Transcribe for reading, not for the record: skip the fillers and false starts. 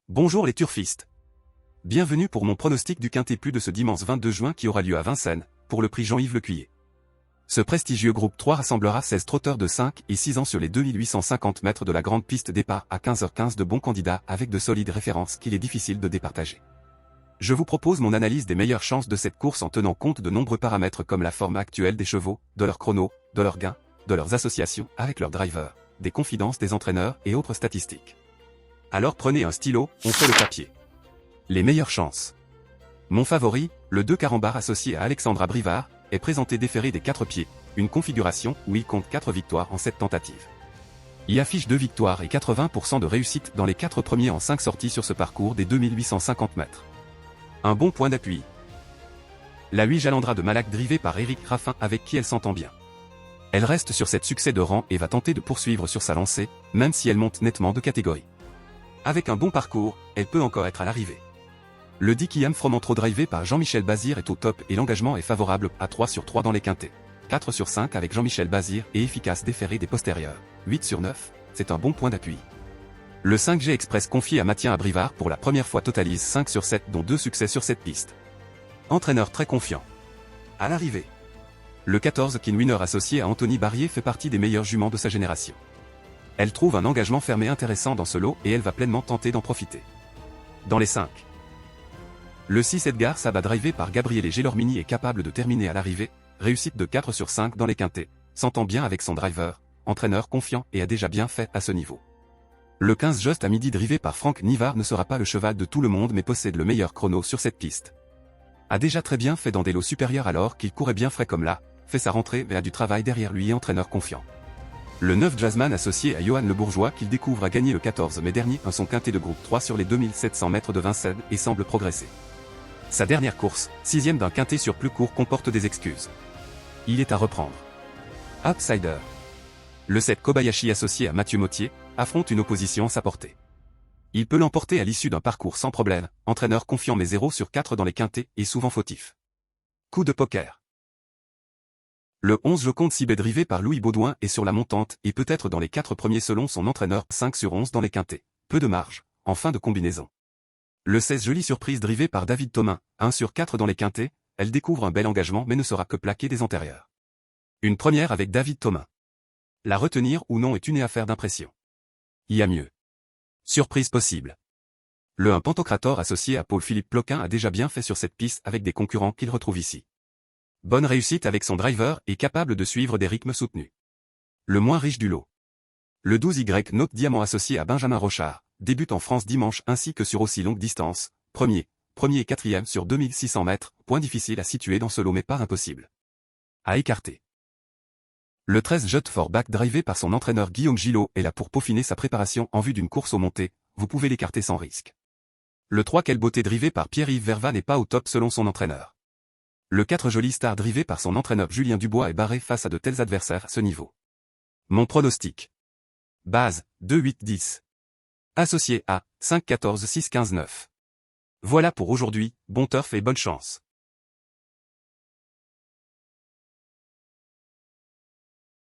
Bonjour les turfistes. Bienvenue pour mon pronostic du quintet plus de ce dimanche 22 juin qui aura lieu à Vincennes, pour le prix Jean-Yves Lecuyer. Ce prestigieux groupe 3 rassemblera 16 trotteurs de 5 et 6 ans sur les 2850 mètres de la grande piste départ à 15h15 de bons candidats avec de solides références qu'il est difficile de départager. Je vous propose mon analyse des meilleures chances de cette course en tenant compte de nombreux paramètres comme la forme actuelle des chevaux, de leur chrono, de leurs gains, de leurs associations avec leurs drivers, des confidences des entraîneurs et autres statistiques. Alors prenez un stylo, on fait le papier. Les meilleures chances. Mon favori, le 2 Carambar associé à Alexandra Brivard, est présenté déféré des 4 pieds, une configuration où il compte 4 victoires en 7 tentatives. Il affiche 2 victoires et 80% de réussite dans les 4 premiers en 5 sorties sur ce parcours des 2850 mètres. Un bon point d'appui. La 8 Jalandra de Malac drivée par Éric Raffin avec qui elle s'entend bien. Elle reste sur cette succès de rang et va tenter de poursuivre sur sa lancée, même si elle monte nettement de catégorie. Avec un bon parcours, elle peut encore être à l'arrivée. Le 10 Kiam Fromentro drivé par Jean-Michel Bazir est au top et l'engagement est favorable à 3 sur 3 dans les quintets. 4 sur 5 avec Jean-Michel Bazir et efficace déféré des postérieurs. 8 sur 9, c'est un bon point d'appui. Le 5G Express confié à Mathien Abrivard pour la première fois totalise 5 sur 7 dont 2 succès sur cette piste. Entraîneur très confiant. À l'arrivée. Le 14 Kin Winner associé à Anthony Barrier fait partie des meilleurs juments de sa génération. Elle trouve un engagement fermé intéressant dans ce lot et elle va pleinement tenter d'en profiter. Dans les 5. Le 6 Edgar Saba drivé par Gabriele Gelormini est capable de terminer à l'arrivée, réussite de 4 sur 5 dans les quintets, s'entend bien avec son driver, entraîneur confiant et a déjà bien fait à ce niveau. Le 15 Just à midi drivé par Franck Nivard ne sera pas le cheval de tout le monde mais possède le meilleur chrono sur cette piste. A déjà très bien fait dans des lots supérieurs alors qu'il courait bien frais comme là, fait sa rentrée mais a du travail derrière lui et entraîneur confiant. Le 9 Jazzman associé à Johan Le Bourgeois qu'il découvre a gagné le 14 mai dernier son quintet de groupe 3 sur les 2700 mètres de Vincennes et semble progresser. Sa dernière course, 6ème d'un quintet sur plus court comporte des excuses. Il est à reprendre. Outsider. Le 7 Kobayashi associé à Mathieu Mottier, affronte une opposition à sa portée. Il peut l'emporter à l'issue d'un parcours sans problème, entraîneur confiant mais 0 sur 4 dans les quintets et souvent fautif. Coup de poker. Le 11 Joconde Sibé drivé par Louis Baudouin est sur la montante et peut être dans les 4 premiers selon son entraîneur 5 sur 11 dans les quintets. Peu de marge, en fin de combinaison. Le 16 Jolie Surprise drivé par David Thomain, 1 sur 4 dans les quintets, elle découvre un bel engagement mais ne sera que plaquée des antérieurs. Une première avec David Thomain. La retenir ou non est une affaire d'impression. Il y a mieux. Surprise possible. Le 1 Pantocrator associé à Paul-Philippe Ploquin a déjà bien fait sur cette piste avec des concurrents qu'il retrouve ici. Bonne réussite avec son driver et capable de suivre des rythmes soutenus. Le moins riche du lot. Le 12Y Note Diamant associé à Benjamin Rochard, débute en France dimanche ainsi que sur aussi longue distance, premier et 4e sur 2600 mètres, point difficile à situer dans ce lot mais pas impossible. À écarter. Le 13 Jut for Back drivé par son entraîneur Guillaume Gillot est là pour peaufiner sa préparation en vue d'une course aux montées, vous pouvez l'écarter sans risque. Le 3 Quelle Beauté drivé par Pierre-Yves Verva n'est pas au top selon son entraîneur. Le 4 Jolie Star drivé par son entraîneur Julien Dubois est barré face à de tels adversaires à ce niveau. Mon pronostic. Base, 2-8-10. Associé à 5-14-6-15-9. Voilà pour aujourd'hui, bon turf et bonne chance.